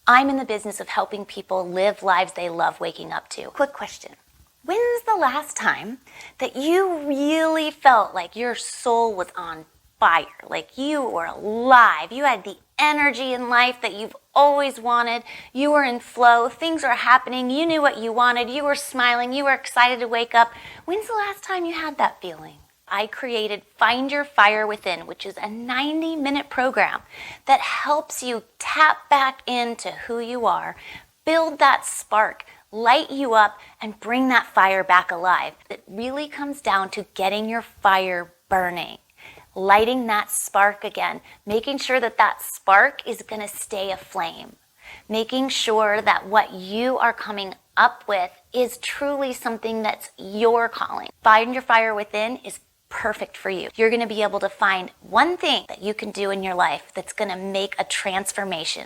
I'm in the business of helping people live lives they love waking up to. Quick question. When's the last time that you really felt like your soul was on fire, like you were alive, you had the energy in life that you've always wanted, you were in flow, things were happening, you knew what you wanted, you were smiling, you were excited to wake up? When's the last time you had that feeling? I created Find Your Fire Within, which is a 90-minute program that helps you tap back into who you are, build that spark, light you up, and bring that fire back alive. It really comes down to getting your fire burning, lighting that spark again, making sure that that spark is going to stay aflame, making sure that what you are coming up with is truly something that's your calling. Find Your Fire Within is perfect for you. You're going to be able to find one thing that you can do in your life that's going to make a transformation.